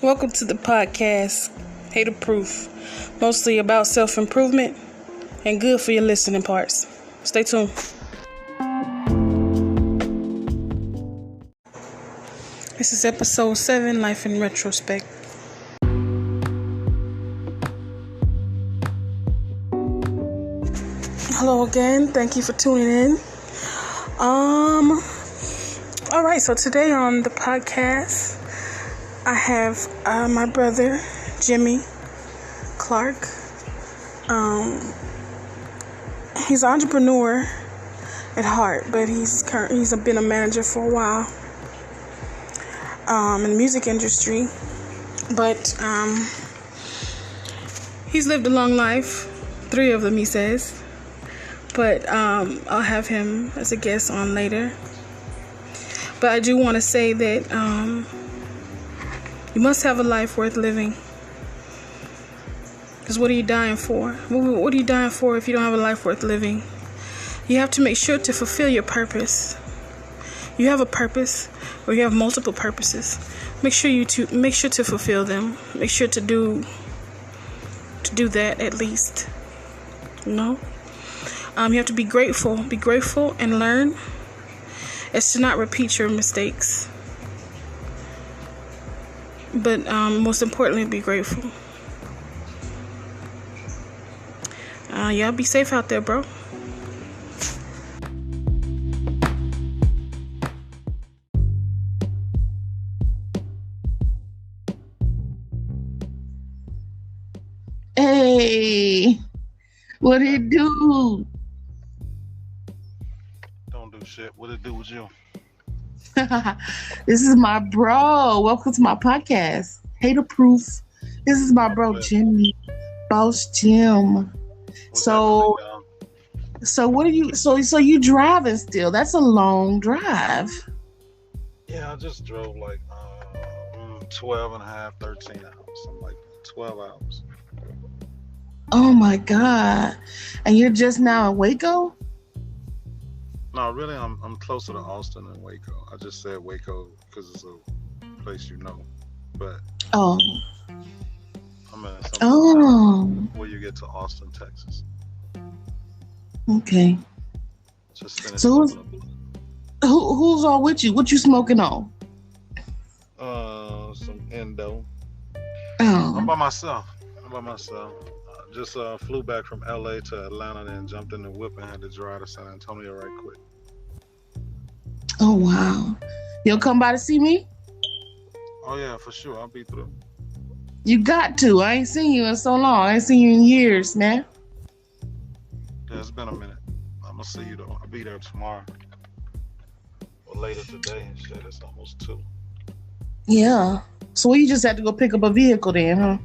Welcome to the podcast, Hater Proof, mostly about self-improvement and good for your listening parts. Stay tuned. This is episode 7, Life in Retrospect. Hello again. Thank you for tuning in. Alright, so today on the podcast, I have my brother, Jimmy Clark. He's an entrepreneur at heart, but he's been a manager for a while in the music industry. But he's lived a long life, 3 of them, he says. But I'll have him as a guest on later. But I do want to say that you must have a life worth living. Because what are you dying for? What are you dying for if you don't have a life worth living? You have to make sure to fulfill your purpose. You have a purpose, or you have multiple purposes. Make sure to fulfill them. Make sure to do that at least. You know? You have to be grateful. Be grateful and learn as to not repeat your mistakes. But most importantly, be grateful. Y'all be safe out there, bro. Hey, what do you do? Don't do shit. What it do with you? This is my bro. Welcome to my podcast, Hater Proof. This is my bro, Jimmy, Boss Jim. So what are you? So you driving still? That's a long drive. Yeah, I just drove like 12 and a half, 13 hours. Something like 12 hours. Oh my God! And you're just now in Waco? No, really, I'm closer to Austin than Waco. I just said Waco because it's a place you know. But oh, I'm in where you get to Austin, Texas. Okay. Just finished. So who's all with you? What you smoking on? Some Endo. Oh. I'm by myself. Just flew back from LA to Atlanta, then jumped in the whip and had to drive to San Antonio right quick. Oh wow! You'll come by to see me? Oh yeah, for sure. I'll be through. You got to. I ain't seen you in so long. I ain't seen you in years, man. Yeah, it's been a minute. I'm gonna see you though. I'll be there tomorrow or later today and shit. It's almost 2. Yeah. So you just had to go pick up a vehicle then, huh?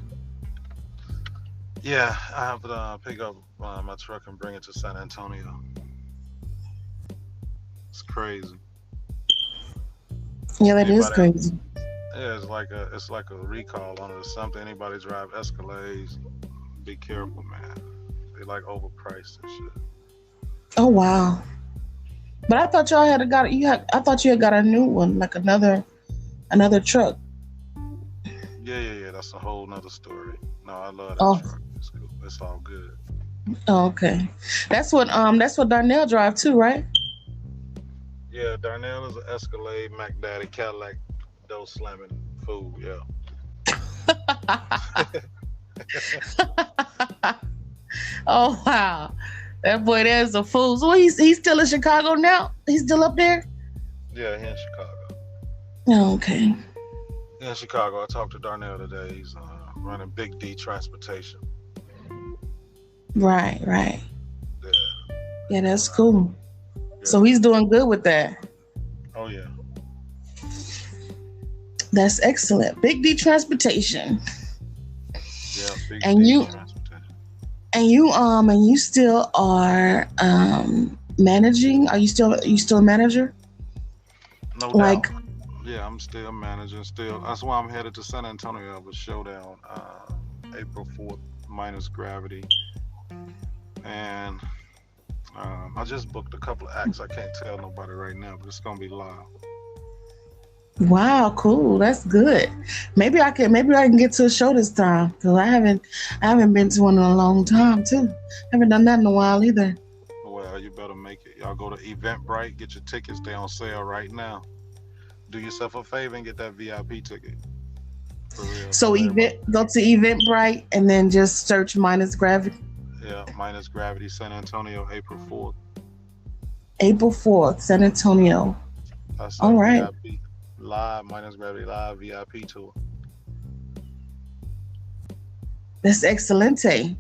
Yeah, I have to pick up my truck and bring it to San Antonio. It's crazy. Yeah, that is crazy. Yeah, it's like a recall on it or something. Anybody drive Escalades, be careful, man. They like overpriced and shit. Oh wow! But I thought y'all I thought you had got a new one, like another truck. Yeah. That's a whole nother story. No, I love that truck. It's cool. It's all good. Oh, okay. That's what Darnell drive too, right? Yeah, Darnell is an Escalade, Mac Daddy, Cadillac, dough slamming fool. Yeah. Oh wow, that boy there's a fool. So he's still in Chicago now? He's still up there? Yeah, he in Chicago. Oh, okay. In Chicago, I talked to Darnell today. He's running Big D Transportation. Right. Yeah. Yeah, that's cool. Yeah. So he's doing good with that. Oh yeah. That's excellent. Big D Transportation. Yeah, Big and D you, Transportation. And you still are managing? Are you still a manager? No doubt. Yeah, I'm still managing. That's why I'm headed to San Antonio for Showdown, April 4th, minus Gravity. And I just booked a couple of acts. I can't tell nobody right now, but it's gonna be live. Wow, cool. That's good. Maybe I can get to a show this time because I haven't been to one in a long time too. Haven't done that in a while either. Well, you better make it. Y'all go to Eventbrite, get your tickets. They on sale right now. Do yourself a favor and get that VIP ticket. For real. So Tell everybody. go to Eventbrite and then just search Minus Gravity. Yeah, Minus Gravity, San Antonio, April 4th. April 4th, San Antonio. That's All a right. VIP live, Minus Gravity live VIP tour. That's excelente.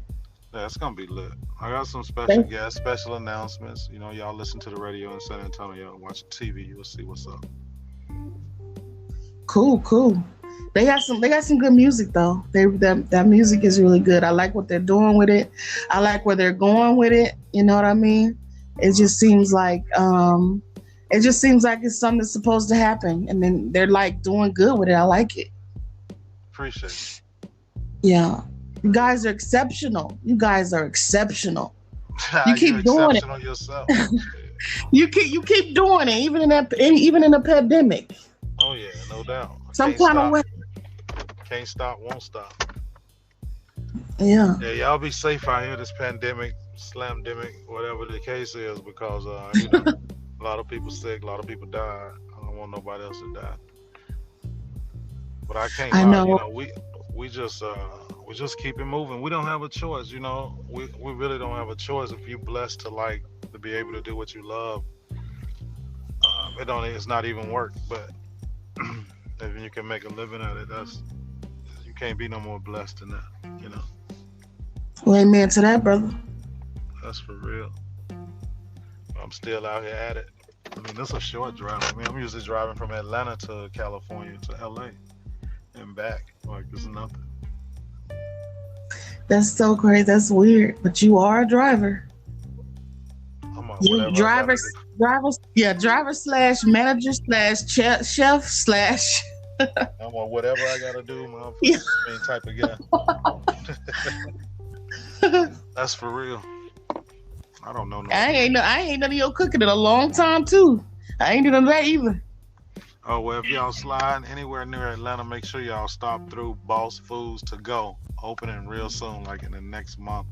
Yeah, it's gonna be lit. I got some special guests, special announcements. You know, y'all listen to the radio in San Antonio and watch TV. You'll see what's up. Cool. They got some good music though. That music is really good. I like what they're doing with it. I like where they're going with it. You know what I mean? It just seems like it's something that's supposed to happen, and then they're like doing good with it. I like it. Appreciate it. Yeah, you guys are exceptional. You keep doing it. Yourself. You keep doing it, even in a pandemic. Oh yeah, no doubt. Some kind of way. Can't stop, won't stop. Yeah. Yeah, y'all be safe out here. This pandemic, slamdemic, whatever the case is, because you know, a lot of people sick, a lot of people die. I don't want nobody else to die. But I can't lie. know. You know, we just keep it moving. We don't have a choice. You know, we really don't have a choice. If you're blessed to be able to do what you love, it's not even work. But if you can make a living at it, you can't be no more blessed than that. You know. Well, amen to that, brother. That's for real. I'm still out here at it. I mean, this is a short drive. I mean, I'm usually driving from Atlanta to California to LA and back. Like, it's nothing. That's so crazy. That's weird. But you are a driver. You driver slash manager slash chef slash. I'm on whatever I gotta do, motherfucker. Same type of guy. That's for real. I don't know. I ain't none of your cooking in a long time too. I ain't doing that either. Oh well, if y'all slide anywhere near Atlanta, make sure y'all stop through Boss Foods to Go. Opening real soon, like in the next month.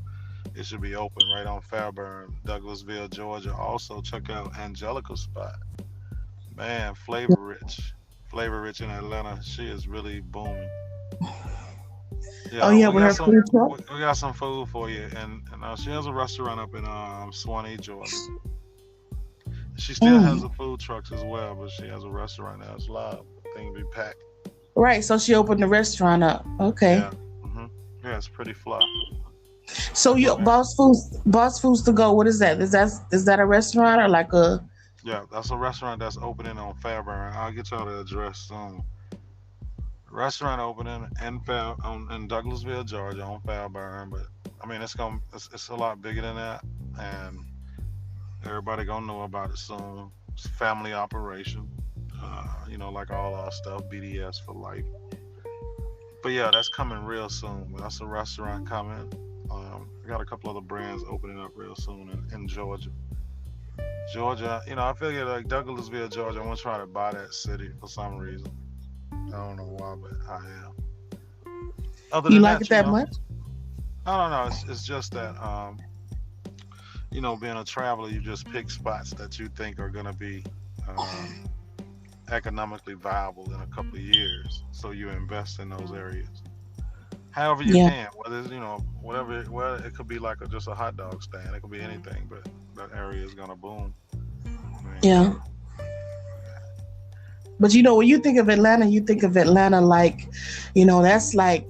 It should be open right on Fairburn, Douglasville, Georgia. Also, check out Angelica's spot. Man, flavor rich in Atlanta. She is really booming. Yeah, with her food truck. We got some food for you, and she has a restaurant up in Swanee, Georgia. She still has the food trucks as well, but she has a restaurant now. It's live. Thing be packed. Right, so she opened the restaurant up. Okay. Yeah, yeah, it's pretty fly. So Boss Foods to Go. What is that? Is that a restaurant or like a? Yeah, that's a restaurant that's opening on Fairburn. I'll get y'all the address soon. Restaurant opening in Douglasville, Georgia, on Fairburn. But I mean, it's a lot bigger than that, and everybody gonna know about it soon. It's a family operation. You know, like all our stuff, BDS for life. But yeah, that's coming real soon. That's a restaurant coming. We got a couple other brands opening up real soon in Georgia. Georgia, you know, I figure like Douglasville, Georgia, I want to try to buy that city for some reason. I don't know why, but I am. Other you than like it that much? I don't know. It's just that, you know, being a traveler, you just pick spots that you think are going to be economically viable in a couple of years. So you invest in those areas. However you can, whether it's, you know, whatever, well, it could be like just a hot dog stand. It could be anything, but that area is going to boom. I mean, yeah. But you know, when you think of Atlanta like, you know, that's like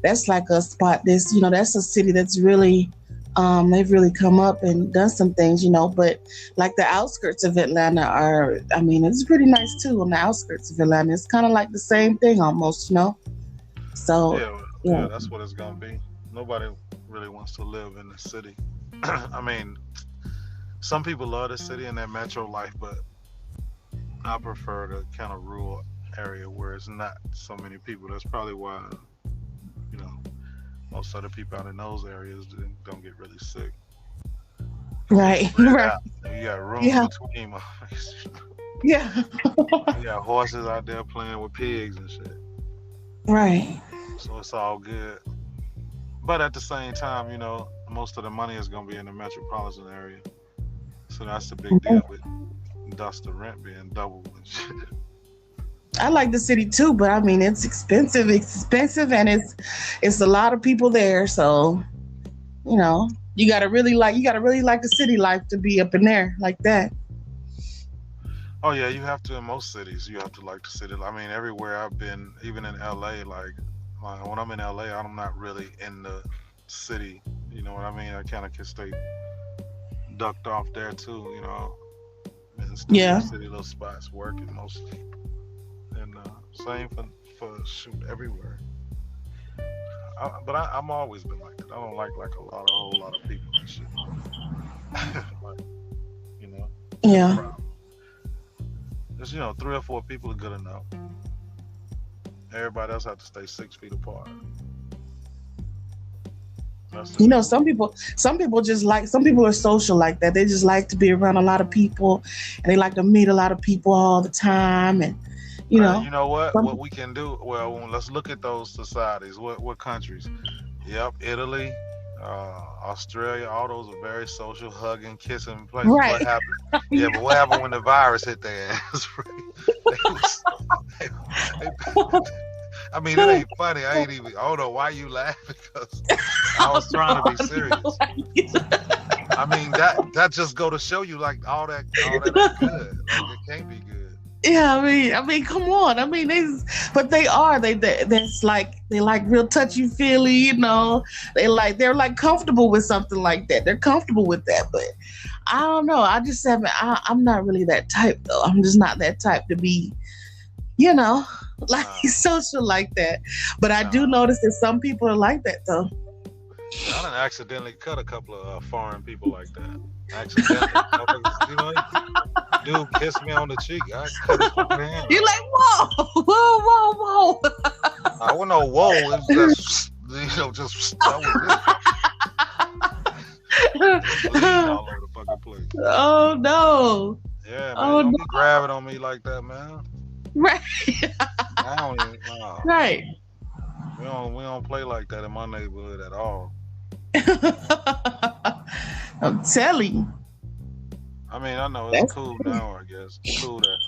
a spot. That's a city that's really, they've really come up and done some things, you know. But like the outskirts of Atlanta it's pretty nice too. On the outskirts of Atlanta, it's kind of like the same thing almost, you know. So yeah, that's what it's gonna be. Nobody really wants to live in the city. I mean, some people love the city and that metro life, but I prefer the kind of rural area where it's not so many people. That's probably why, you know, most of the people out in those areas don't get really sick. Right. You got room between. Yeah. You got horses out there playing with pigs and shit. Right. So it's all good. But at the same time, most of the money is gonna be in the metropolitan area. So that's the big deal with thus the rent being doubled and shit. I like the city too, but I mean it's expensive. It's expensive, and it's a lot of people there. So you gotta really like the city life to be up in there like that. Oh yeah, you have to in most cities. You have to like the city. I mean, everywhere I've been, even in LA, like when I'm in LA, I'm not really in the city. You know what I mean? I kind of can stay ducked off there too. And still Yeah. city little spots working mostly. And same for shoot everywhere. But I'm always been like that. I don't like a whole lot of people and shit. Like, Yeah. problem. Just 3 or 4 people are good enough. Everybody else have to stay 6 feet apart. Some people some people are social like that. They just like to be around a lot of people, and they like to meet a lot of people all the time. And you know what we can do? Well, let's look at those societies. What countries? Yep, Italy, Australia. All those are very social, hugging, kissing places. Right. What happened? Yeah, but what happened when the virus hit their ass? I mean, it ain't funny. I don't know why you laugh, because I was trying to be serious. I mean, that just go to show you, like, all that ain't good. Like, it can't be good. Yeah, I mean, come on. I mean, that's like, they like real touchy feely, they're like comfortable with something like that. They're comfortable with that, but I don't know. I just haven't. I'm not really that type though. I'm just not that type to be, like social like that. But I do notice that some people are like that though. I done accidentally cut a couple of foreign people like that. Accidentally, dude kissed me on the cheek. I cut his hand. You're like, whoa. I wasn't no whoa. It was just, just that was it. Bleeding all over the fucking place. Oh no. Yeah, man. Don't be grabbing on me like that, man. Right. I don't even. Right. We don't play like that in my neighborhood at all. I'm telling you. I mean, I know it's cool now, I guess. It's cool that,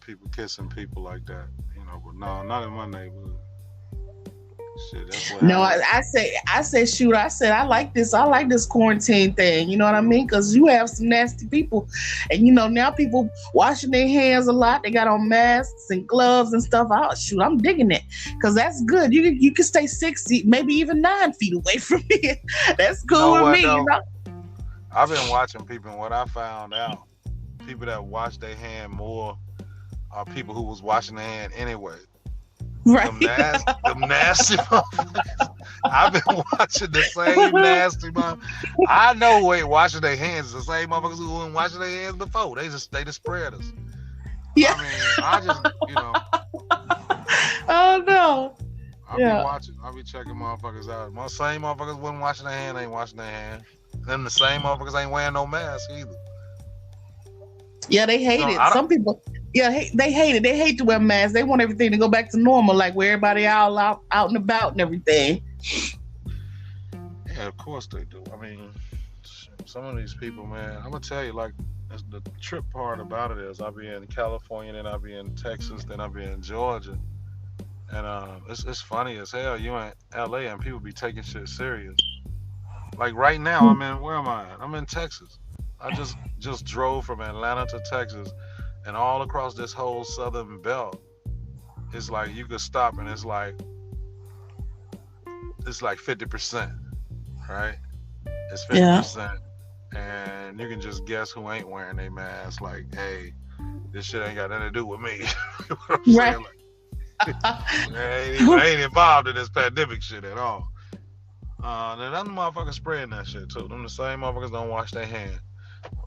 people kissing people like that, but no, not in my neighborhood. Shit, that's what I say, shoot, I like this quarantine thing, you know what I mean? Because you have some nasty people, and now people washing their hands a lot. They got on masks and gloves and stuff. I'm digging it, because that's good. You can stay 6 feet, maybe even 9 feet away from me. That's cool with me. I've been watching people, and what I found out, people that wash their hand more are people who was washing their hand anyway. Right. Them nasty motherfuckers. I've been watching the same nasty motherfuckers. I know who ain't washing their hands. The same motherfuckers who weren't washing their hands before. They the spreaders. Yeah. I just, Oh no. I be watching. I be checking motherfuckers out. My same motherfuckers wasn't washing their hand. Ain't washing their hand. Then the same motherfuckers ain't wearing no mask either. Yeah, they hate it. Some people, they hate it. They hate to wear masks. They want everything to go back to normal, like where everybody out and about and everything. Yeah, of course they do. I mean, some of these people, man, I'm gonna tell you, like, the trip part about it is, I'll be in California, then I'll be in Texas, then I'll be in Georgia, and it's funny as hell. You in LA and people be taking shit serious. Like right now, where am I at? I'm in Texas. I just drove from Atlanta to Texas, and all across this whole southern belt, it's like you could stop and it's like 50%, right? It's 50%, and you can just guess who ain't wearing their mask. Like, hey, this shit ain't got nothing to do with me. You know what I'm saying? Like, I ain't involved in this pandemic shit at all. Then them motherfuckers spreading that shit too. Them the same motherfuckers don't wash their hands.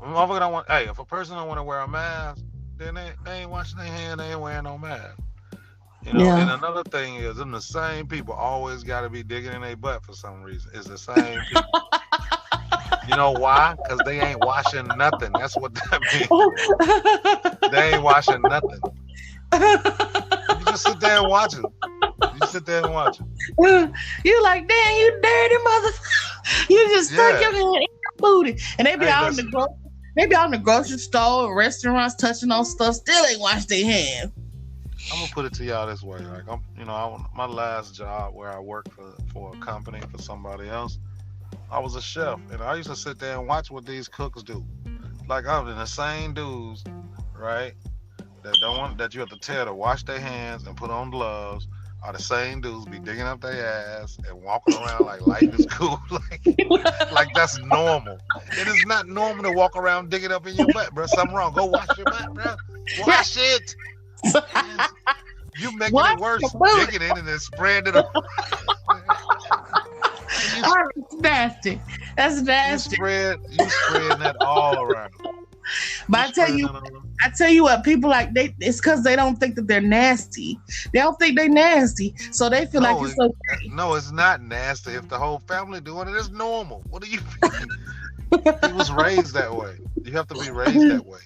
Motherfucker don't want. Hey, if a person don't want to wear a mask, then they ain't washing their hands. They ain't wearing no mask. And another thing is, them the same people always got to be digging in their butt for some reason. It's the same people. You know why? Because they ain't washing nothing. That's what that means. They ain't washing nothing. You just sit there and watch it. You sit there and watch it. You like, damn, you dirty motherfucker. You just stuck your hand in your booty. And they be out in the grocery store, restaurants, touching on stuff, still ain't wash their hands. I'm gonna put it to y'all this way. Like my last job where I worked for a company for somebody else, I was a chef, and I used to sit there and watch what these cooks do. Like I'm the same dudes, right? That you have to tell to wash their hands and put on gloves. Are the same dudes be digging up their ass and walking around like life is cool, like that's normal. It is not normal to walk around digging up in your butt, bro. Something wrong. Go wash your butt, bro. Wash it. You making it worse. Digging in and then spreading it around. That's nasty. That's nasty. You spreading that all around. But I tell you what, people it's because they don't think that they're nasty. They don't think they're nasty, so they feel like it's okay. No, it's not nasty. If the whole family doing it, it's normal. What do you think? He was raised that way. You have to be raised that way.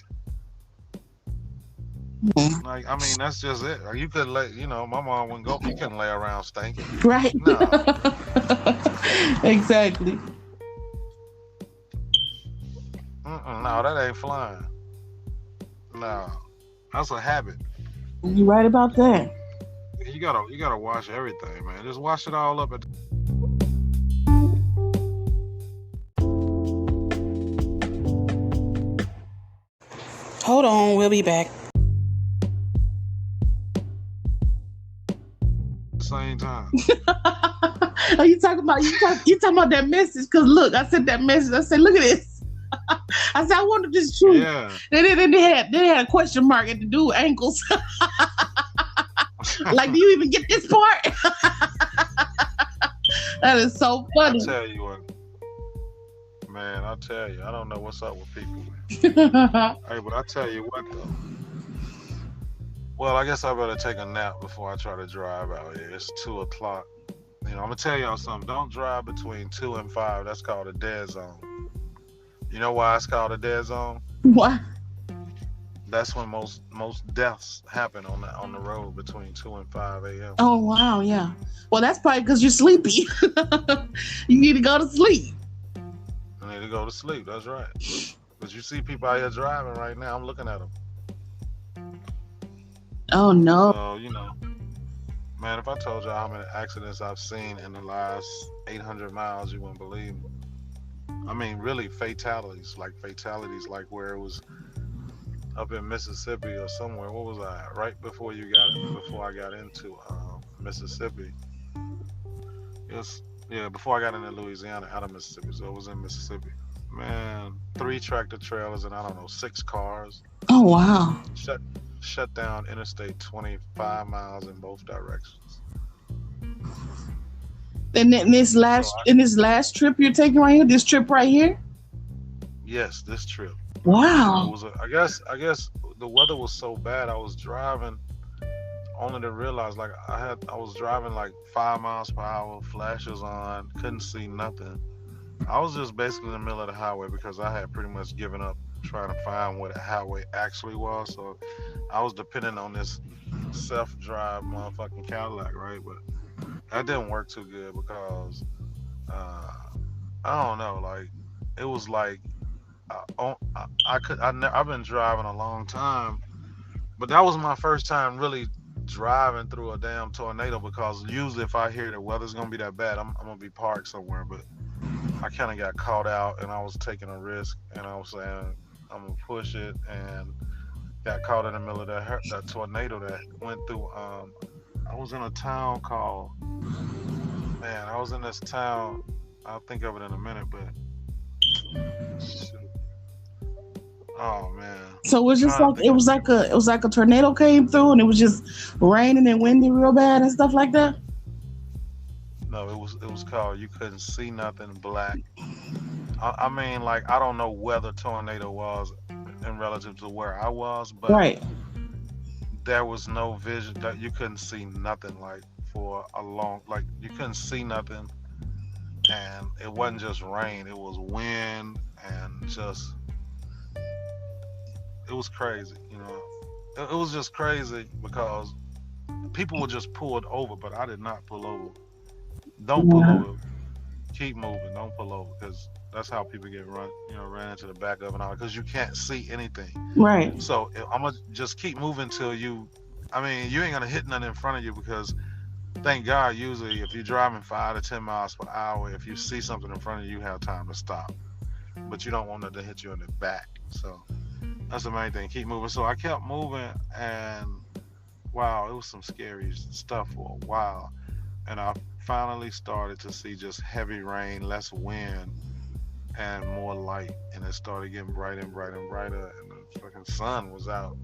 Mm-hmm. Like, I mean, that's just it. Or you could my mom wouldn't go. You couldn't lay around stinking. Right. No. Exactly. No, that ain't flying. No, that's a habit. You right about that. You gotta wash everything, man. Just wash it all up. Hold on, we'll be back. Same time. Oh, you talking about that message? Because look, I sent that message. I said, look at this. I said, I wonder if this is true. Yeah. They had a question mark at the dude ankles. Like, do you even get this part? That is so funny. I tell you what, man. I tell you, I don't know what's up with people. Hey, but I tell you what though. Well, I guess I better take a nap before I try to drive out here. It's 2:00. I'm gonna tell y'all something. Don't drive between 2 and 5. That's called a dead zone. You know why it's called a dead zone? Why? That's when most deaths happen on the road between 2 and 5 a.m. Oh wow, yeah. Well, that's probably because you're sleepy. You need to go to sleep. I need to go to sleep. That's right. But you see people out here driving right now. I'm looking at them. Oh no. So man, if I told you how many accidents I've seen in the last 800 miles, you wouldn't believe me. I mean, really fatalities like where it was up in Mississippi or somewhere. What was I? Right before I got into Mississippi. Before I got into Louisiana, out of Mississippi. So it was in Mississippi. Man, 3 tractor trailers and 6 cars. Oh wow. Shut down Interstate 25 miles in both directions. And in this last trip you're taking right here, this trip right here? Yes, this trip. Wow. I guess the weather was so bad. I was driving only to realize I was driving 5 miles per hour, flashes on, couldn't see nothing. I was just basically in the middle of the highway because I had pretty much given up trying to find what a highway actually was. So I was depending on this self-drive motherfucking Cadillac, right? But that didn't work too good because I don't know, it was I've been driving a long time, but that was my first time really driving through a damn tornado, because usually if I hear the weather's gonna be that bad, I'm gonna be parked somewhere. But I kind of got caught out, and I was taking a risk, and I was saying I'm gonna push it, and got caught in the middle of that tornado that went through. I was in a town called, I was in this town. I'll think of it in a minute, but shoot. Oh man. So it was just it was like a tornado came through, and it was just raining and windy real bad and stuff like that. No, it was called You Couldn't See Nothing, Black. I mean, I don't know where the tornado was in relative to where I was, but right. There was no vision, that you couldn't see nothing for a long, you couldn't see nothing and it wasn't just rain; it was wind, and just it was crazy. It was just crazy because people would just pull it over, but I did not pull over. Don't pull over. Keep moving. Don't pull over, because that's how people get ran into the back of and all, because you can't see anything. Right. So I'm gonna just keep moving till you. I mean, you ain't gonna hit nothing in front of you, because thank God, usually if you're driving 5 to 10 miles per hour, if you see something in front of you, you have time to stop. But you don't want it to hit you in the back. So that's the main thing. Keep moving. So I kept moving, and wow, it was some scary stuff for a while. And I finally started to see just heavy rain, less wind, and more light. And it started getting brighter and brighter and brighter. And the fucking sun was out.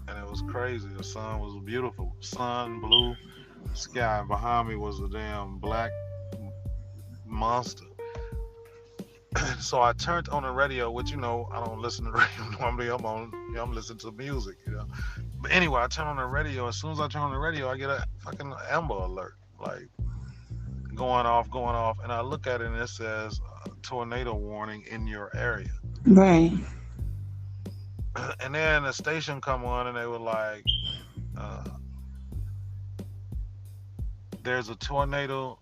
And it was crazy. The sun was beautiful. Sun, blue sky. Behind me was a damn black monster. So I turned on the radio, which I don't listen to radio normally. I'm listening to music, But anyway, I turn on the radio. As soon as I turn on the radio, I get a fucking Amber Alert, like going off, and I look at it and it says tornado warning in your area. Right. And then the station come on and they were like, there's a tornado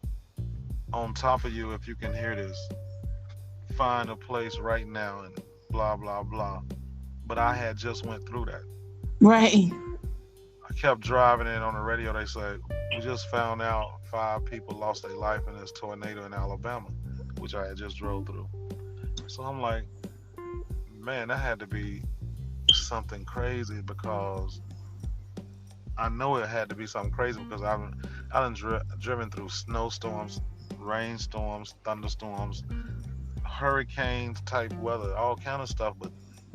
on top of you. If you can hear this, find a place right now, and blah blah blah. But I had just went through that. Right. I kept driving, and on the radio they said, we just found out 5 people lost their life in this tornado in Alabama, which I had just drove through. So I'm like, man, that had to be something crazy, because I know it had to be something crazy, because I've driven through snowstorms, rainstorms, thunderstorms, hurricanes type weather, all kind of stuff. But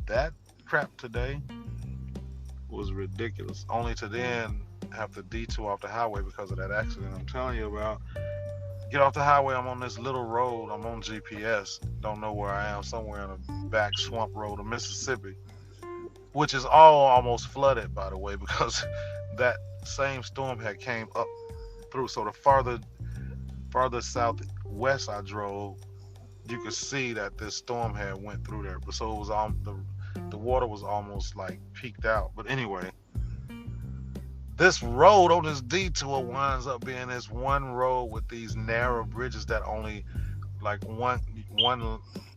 that crap today was ridiculous. Only to then have to detour off the highway because of that accident I'm telling you about. Get off the highway, I'm on this little road, I'm on GPS, don't know where I am, somewhere in a back swamp road of Mississippi, which is all almost flooded, by the way, because that same storm had came up through. So the farther southwest I drove, you could see that this storm had went through there. But so it was the water was almost like peaked out. But anyway, this road on this detour winds up being this one road with these narrow bridges that only like one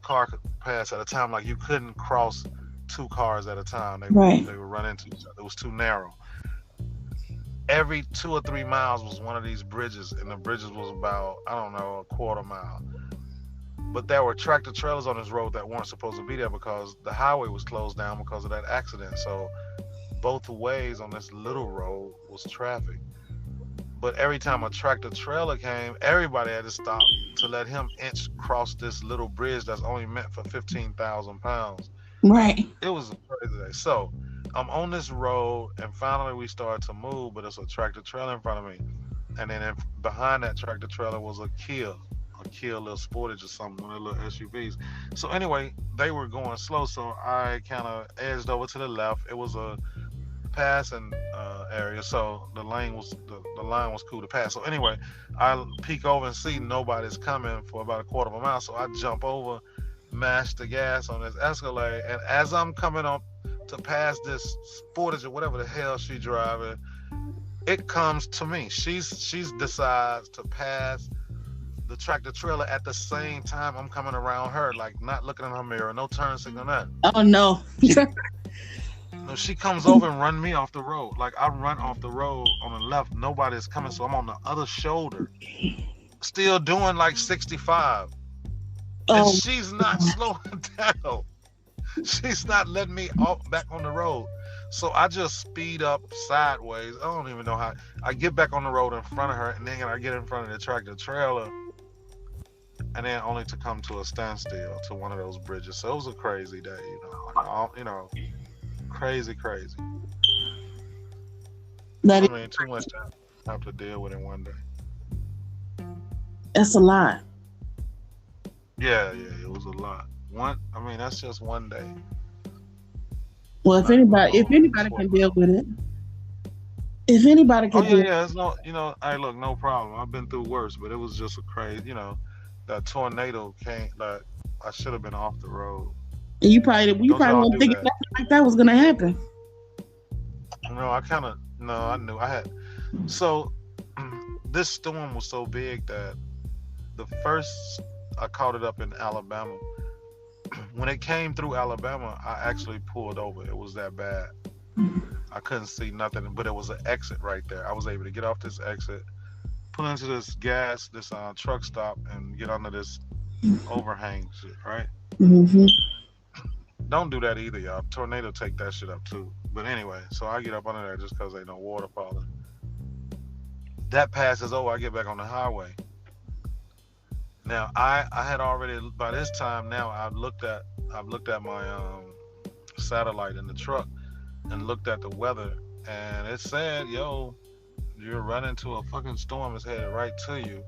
car could pass at a time. Like you couldn't cross 2 cars at a time. They would run into each other. It was too narrow. Every 2 or 3 miles was one of these bridges, and the bridges was about, I don't know, a quarter mile. But there were tractor trailers on this road that weren't supposed to be there because the highway was closed down because of that accident. So both ways on this little road was traffic. But every time a tractor trailer came, everybody had to stop to let him inch across this little bridge that's only meant for 15,000 pounds. Right. It was a crazy day. So I'm on this road, and finally we start to move, but it's a tractor trailer in front of me. And then behind that tractor trailer was a Kia little Sportage or something, one of the little SUVs. So anyway, they were going slow, so I kind of edged over to the left. It was a passing area, so the line was cool to pass. So anyway, I peek over and see nobody's coming for about a quarter of a mile, so I jump over, mash the gas on this Escalade, and as I'm coming up to pass this Sportage or whatever the hell she's driving, it comes to me. She's decides to pass the tractor trailer at the same time I'm coming around her, like not looking in her mirror, no turn signal, nothing. Oh no. No, she comes over and run me off the road. Like I run off the road on the left, nobody's coming, so I'm on the other shoulder, still doing like 65. And she's not slowing down. She's not letting me back on the road. So I just speed up sideways. I don't even know how. I get back on the road in front of her, and then I get in front of the tractor trailer, and then only to come to a standstill to one of those bridges. So it was a crazy day, crazy. Too much to have to deal with in one day. That's a lot. Yeah, it was a lot. That's just one day. Well, if anybody can deal with it, if anybody can. It's no, hey, look, no problem. I've been through worse, but it was just a crazy, that that tornado came. Like I should have been off the road. And you probably Don't y'all weren't do thinking that? nothing like that was gonna happen. No, I knew I had. So this storm was so big that the first I caught it up in Alabama. When it came through Alabama, I actually pulled over. It was that bad. I couldn't see nothing, but it was an exit right there. I was able to get off this exit, pull into this truck stop, and get under this overhang shit, right? Mm-hmm. Don't do that either, y'all. Tornado take that shit up too. But anyway, so I get up under there just because ain't no water falling. That passes over, I get back on the highway. Now I had already by this time now I've looked at my satellite in the truck and looked at the weather, and it said, yo, you're running to a fucking storm is headed right to you.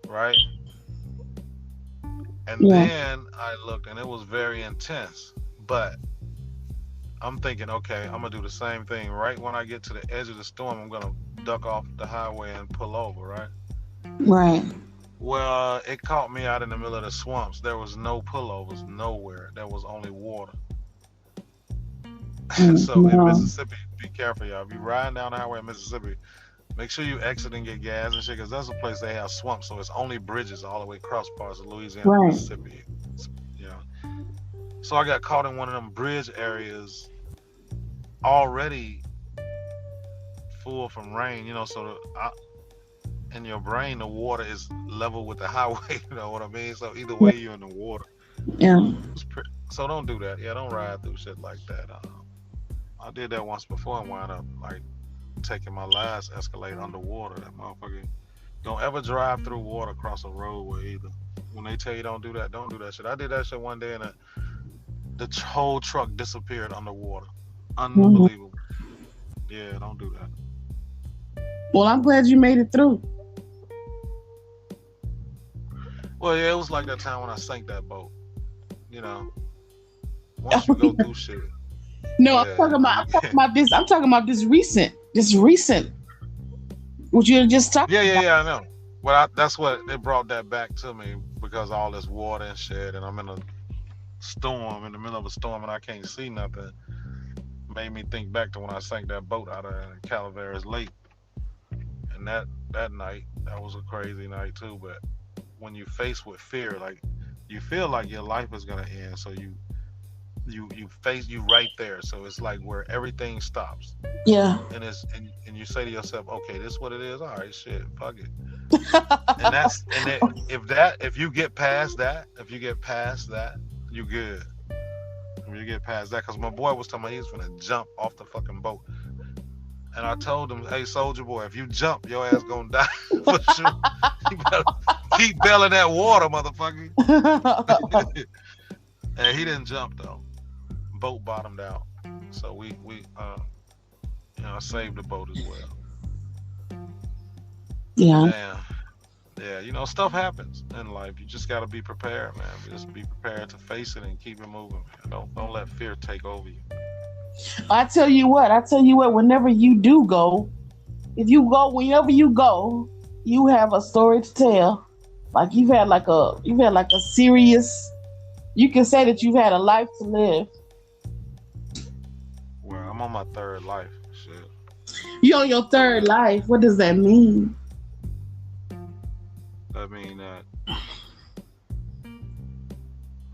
Right? And then I looked and it was very intense. But I'm thinking, okay, I'm gonna do the same thing. Right when I get to the edge of the storm, I'm gonna duck off the highway and pull over, right? Right. Well, it caught me out in the middle of the swamps. There was no pullovers nowhere. There was only water. So in Mississippi, be careful, y'all. If you're riding down the highway in Mississippi, make sure you exit and get gas and shit, because that's a place they have swamps, so it's only bridges all the way across parts of Louisiana, Right. Mississippi. You know. So I got caught in one of them bridge areas already full from rain, you know, so in your brain, the water is level with the highway, you know what I mean? So either way, you're in the water. Yeah. So don't do that. Yeah, don't ride through shit like that. I did that once before and wound up like taking my last Escalade underwater. That motherfucker. Don't ever drive through water across a roadway either. When they tell you don't do that shit. I did that shit one day and the whole truck disappeared underwater. Unbelievable. Yeah, don't do that. Well, I'm glad you made it through. Well, yeah, it was like that time when I sank that boat. You know, once you go through shit. No, yeah. I'm talking about this recent. What you just talked about. Yeah, I know. Well, that's what it brought that back to me, because all this water and shit, and I'm in a storm, in the middle of a storm, and I can't see nothing. Made me think back to when I sank that boat out of Calaveras Lake. And that night, that was a crazy night too. But when you faced with fear, like you feel like your life is gonna end, so you right there. So it's like where everything stops. Yeah. And you say to yourself, okay, this is what it is. All right, shit, fuck it. If you get past that, you good. When you get past that, because my boy was telling me he was gonna jump off the fucking boat. And I told him, hey, soldier boy, if you jump, your ass gonna die for sure. You better keep bailing that water, motherfucker. And he didn't jump though. Boat bottomed out. So we saved the boat as well. Yeah. Damn. Yeah, stuff happens in life. You just gotta be prepared, man. Just be prepared to face it and keep it moving, man. Don't let fear take over you. I tell you what, whenever you do go, whenever you go, you have a story to tell. Like you've had like a serious, you can say that you've had a life to live. Well, I'm on my third life. Shit. You're on your third life. What does that mean? I mean that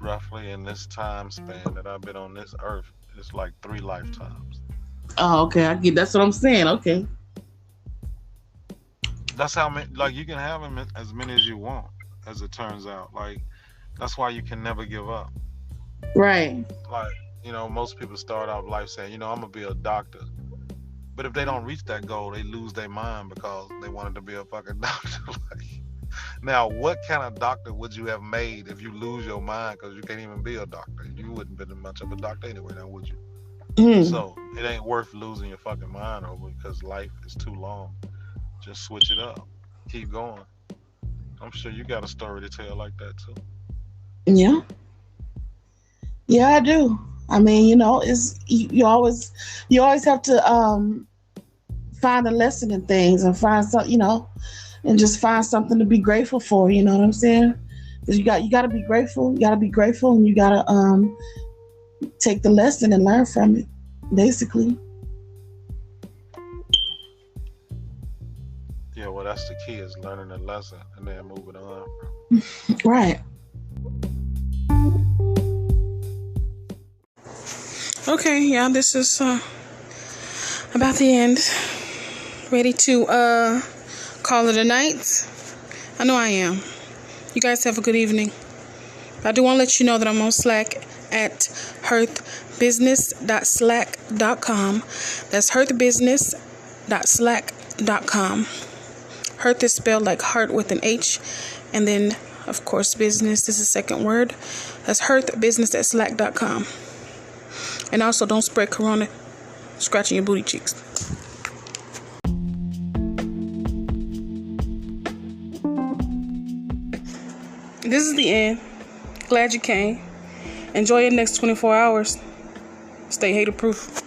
roughly in this time span that I've been on this earth, it's like 3 lifetimes. Oh, okay. I get. That's what I'm saying. Okay. That's how many. Like you can have them as many as you want, as it turns out. Like that's why you can never give up. Right. Like most people start out life saying, I'm gonna be a doctor, but if they don't reach that goal, they lose their mind because they wanted to be a fucking doctor. Now, what kind of doctor would you have made if you lose your mind because you can't even be a doctor? You wouldn't have been much of a doctor anyway, now would you? So it ain't worth losing your fucking mind over because life is too long. Just switch it up. Keep going. I'm sure you got a story to tell like that too. Yeah. Yeah, I do. I mean, it's you always have to find a lesson in things and find something, and just find something to be grateful for. You know what I'm saying? Because you got to be grateful. You got to be grateful, and you got to take the lesson and learn from it. Basically. Yeah, well, that's the key, is learning the lesson and then moving on. Right. Okay, yeah, this is about the end. Ready to call it a night? I know I am. You guys have a good evening. I do want to let you know that I'm on Slack at hearthbusiness.slack.com. That's hearthbusiness.slack.com. Hearth is spelled like heart with an H, and then, of course, business is the second word. That's hearthbusiness@slack.com. And also, don't spread corona scratching your booty cheeks. This is the end. Glad you came. Enjoy your next 24 hours. Stay hater proof.